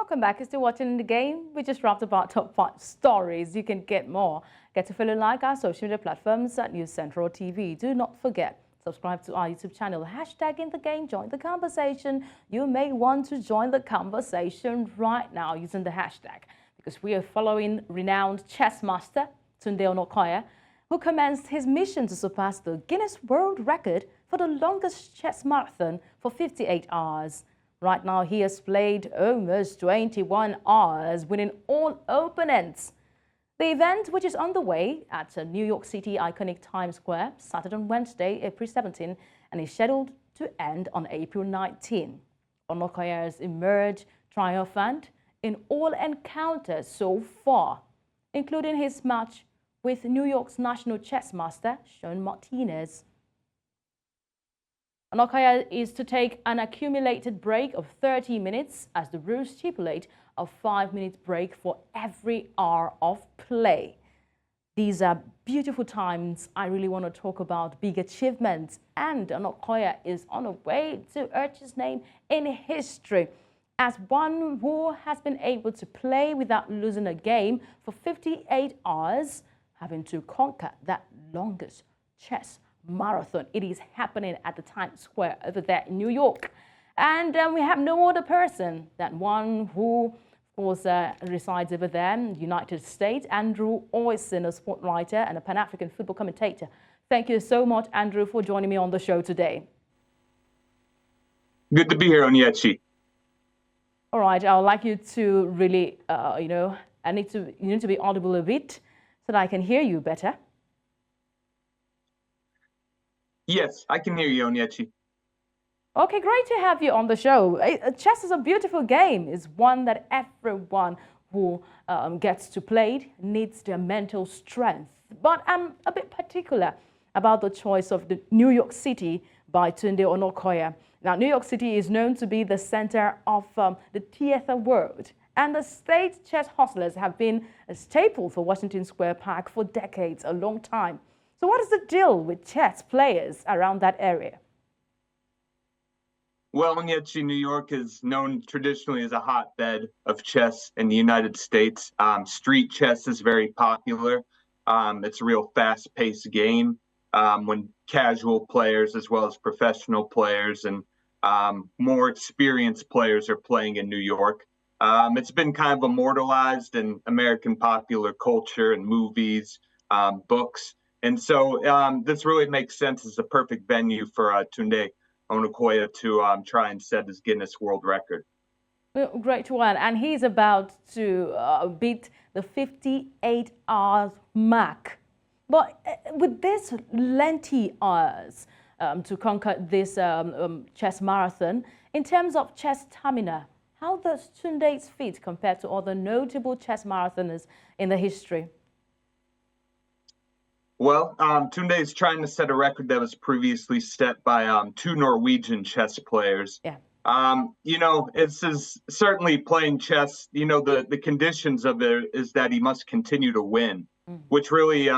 Welcome back. You're still watching the game. We just wrapped up our top 5 stories. You can get more. Get to follow and like our social media platforms at News Central TV. Do not forget, subscribe to our YouTube channel. Hashtag in the game. Join the conversation. You may want to join the conversation right now using the hashtag, because we are following renowned chess master Tunde Onakoya, who commenced his mission to surpass the Guinness World Record for the longest chess marathon for 58 hours. Right now, he has played almost 21 hours, winning all opponents. The event, which is underway at New York City iconic Times Square, started on Wednesday, April 17, and is scheduled to end on April 19. Onakoya has emerged triumphant in all encounters so far, including his match with New York's national chess master, Shawn Martinez. Onakoya is to take an accumulated break of 30 minutes, as the rules stipulate a 5-minute break for every hour of play. These are beautiful times. I really want to talk about big achievements, and Onakoya is on a way to etch his name in history as one who has been able to play without losing a game for 58 hours, having to conquer that longest chess marathon. It is happening at the Times Square over there in New York. And we have no other person than one who, of course, resides over there in the United States, Andrew Oyson, a sport writer and a Pan-African football commentator. Thank you so much, Andrew, for joining me on the show today. Good to be here, Onyechi. All right, I would like you to really, you need to be audible a bit so that I can hear you better. Yes, I can hear you, Onyechi. Okay, great to have you on the show. Chess is a beautiful game. It's one that everyone who gets to play it needs their mental strength. But I'm a bit particular about the choice of the New York City by Tunde Onakoya. Now, New York City is known to be the center of the theater world, and the state chess hustlers have been a staple for Washington Square Park for decades, a long time. So what is the deal with chess players around that area? Well, Onyechi, New York is known traditionally as a hotbed of chess in the United States. Street chess is very popular. It's a real fast-paced game when casual players as well as professional players and more experienced players are playing in New York. It's been kind of immortalized in American popular culture and movies, books. And so this really makes sense as a perfect venue for Tunde Onakoya to try and set his Guinness World Record. Great one. And he's about to beat the 58 hours mark. But with this lengthy hours to conquer this chess marathon, in terms of chess stamina, how does Tunde's feat compare to other notable chess marathoners in the history? Well, Tunde is trying to set a record that was previously set by 2 Norwegian chess players. Yeah. It's certainly playing chess. The conditions of it is that he must continue to win, which really,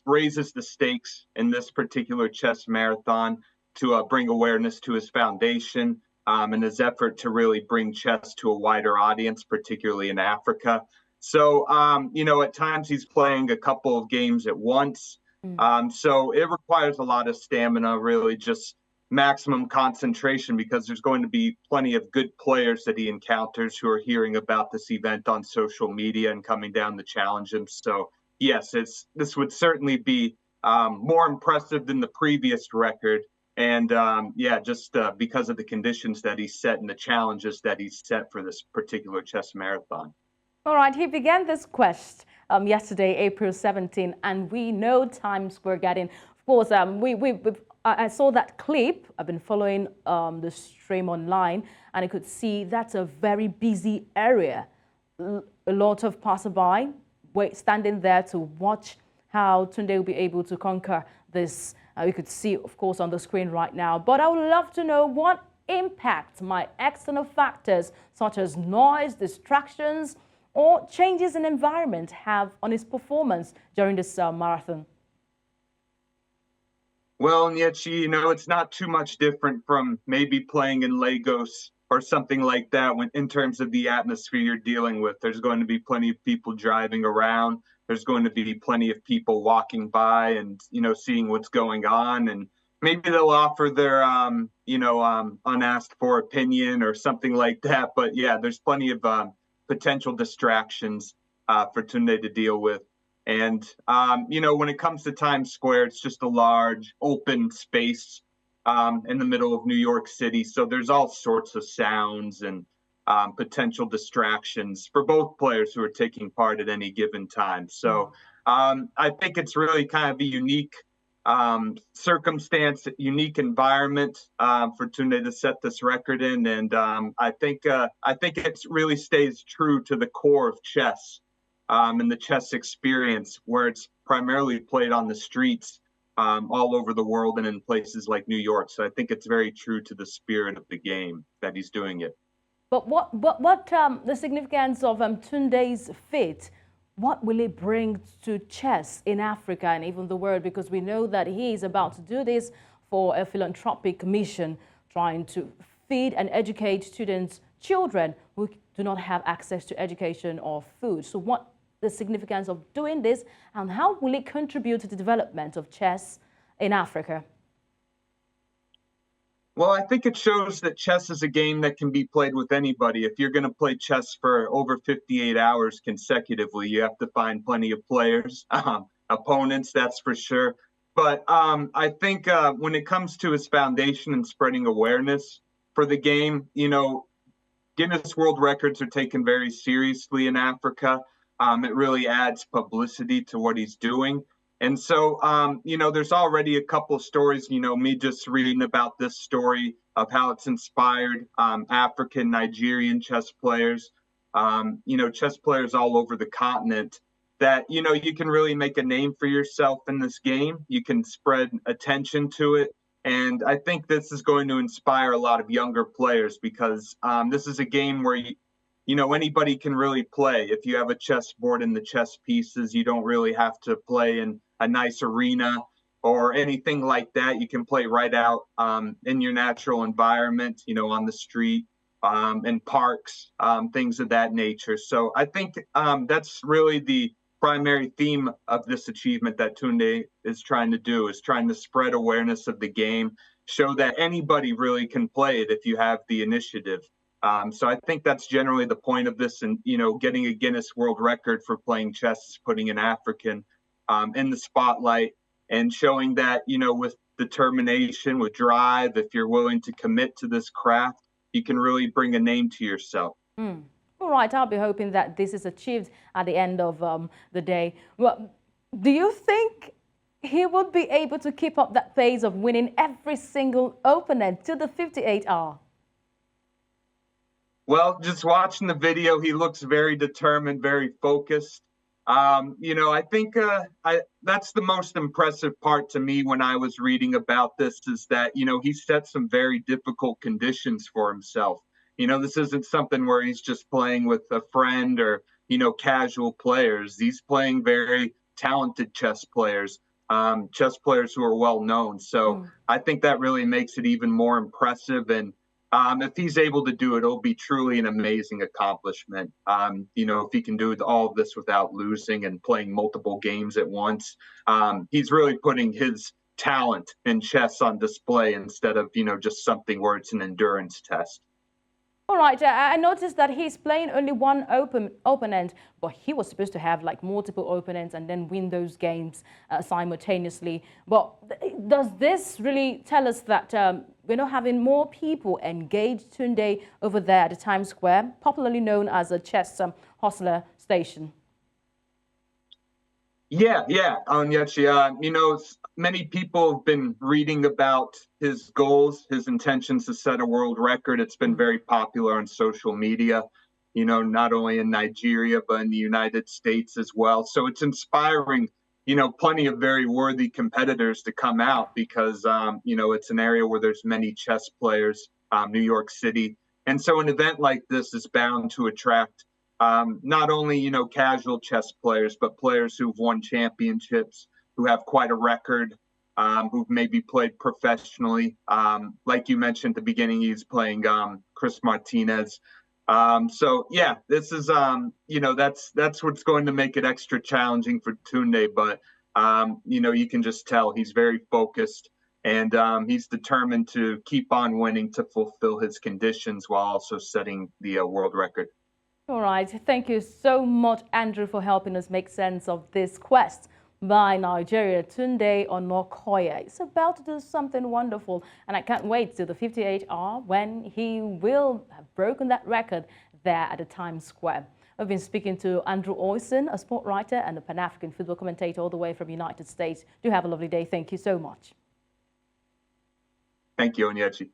raises the stakes in this particular chess marathon to bring awareness to his foundation and his effort to really bring chess to a wider audience, particularly in Africa. So, at times he's playing a couple of games at once. So it requires a lot of stamina, really just maximum concentration, because there's going to be plenty of good players that he encounters who are hearing about this event on social media and coming down to challenge him. So, yes, this would certainly be more impressive than the previous record. And just because of the conditions that he set and the challenges that he set for this particular chess marathon. All right, he began this quest yesterday, April 17, and we know Times Square Garden. Of course, I saw that clip. I've been following the stream online, and I could see that's a very busy area. A lot of passerby standing there to watch how Tunde will be able to conquer this. We could see, of course, on the screen right now. But I would love to know what impact might external factors such as noise, distractions, or changes in environment have on his performance during this marathon? Well, Onyechi, it's not too much different from maybe playing in Lagos or something like that. When in terms of the atmosphere you're dealing with, there's going to be plenty of people driving around. There's going to be plenty of people walking by and seeing what's going on, and maybe they'll offer their unasked for opinion or something like that. But yeah, there's plenty of potential distractions for Tunde to deal with. And when it comes to Times Square, it's just a large open space in the middle of New York City. So there's all sorts of sounds and potential distractions for both players who are taking part at any given time. So I think it's really kind of a unique circumstance, unique environment for Tunde to set this record in. And I think it really stays true to the core of chess and the chess experience, where it's primarily played on the streets all over the world and in places like New York. So I think it's very true to the spirit of the game that he's doing it. But what the significance of Tunde's feat? What will it bring to chess in Africa and even the world? Because we know that he is about to do this for a philanthropic mission, trying to feed and educate students, children who do not have access to education or food. So what the significance of doing this, and how will it contribute to the development of chess in Africa? Well, I think it shows that chess is a game that can be played with anybody. If you're going to play chess for over 58 hours consecutively, you have to find plenty of players, opponents, that's for sure. But I think when it comes to its foundation and spreading awareness for the game, Guinness World Records are taken very seriously in Africa. It really adds publicity to what he's doing. And so, there's already a couple of stories, me just reading about this story of how it's inspired African, Nigerian chess players, chess players all over the continent, that, you can really make a name for yourself in this game. You can spread attention to it. And I think this is going to inspire a lot of younger players, because this is a game where anybody can really play. If you have a chessboard and the chess pieces, you don't really have to play in a nice arena or anything like that. You can play right out in your natural environment, on the street, in parks, things of that nature. So I think that's really the primary theme of this achievement that Tunde is trying to do, is trying to spread awareness of the game, show that anybody really can play it if you have the initiative. So I think that's generally the point of this. And, getting a Guinness World Record for playing chess is putting an African in the spotlight and showing that, with determination, with drive, if you're willing to commit to this craft, you can really bring a name to yourself. All right, I'll be hoping that this is achieved at the end of the day. Well, do you think he would be able to keep up that pace of winning every single opponent till the 58th hour? Well, just watching the video, he looks very determined, very focused. I think that's the most impressive part to me when I was reading about this, is that, he set some very difficult conditions for himself. This isn't something where he's just playing with a friend or, casual players. He's playing very talented chess players who are well known. So I think that really makes it even more impressive. And if he's able to do it, it'll be truly an amazing accomplishment. If he can do all of this without losing and playing multiple games at once, he's really putting his talent in chess on display instead of, just something where it's an endurance test. All right, I noticed that he's playing only one opponent, but he was supposed to have like multiple opponents and then win those games simultaneously. But does this really tell us that we're not having more people engage Tunde over there at the Times Square, popularly known as a chess hustler station? Yeah, Onyechi. Many people have been reading about his goals, his intentions to set a world record. It's been very popular on social media, not only in Nigeria, but in the United States as well. So it's inspiring, plenty of very worthy competitors to come out, because, it's an area where there's many chess players, New York City. And so an event like this is bound to attract not only, casual chess players, but players who've won championships, who have quite a record, who've maybe played professionally. Like you mentioned at the beginning, he's playing Chris Martinez. So yeah, this is that's what's going to make it extra challenging for Tunde. But you can just tell he's very focused, and he's determined to keep on winning to fulfill his conditions while also setting the world record. All right. Thank you so much, Andrew, for helping us make sense of this quest by Nigeria, Tunde Onakoya. It's about to do something wonderful, and I can't wait till the 58-hour when he will have broken that record there at the Times Square. I've been speaking to Andrew Oyson, a sport writer and a Pan-African football commentator all the way from United States. Do have a lovely day. Thank you so much. Thank you, Onyechi.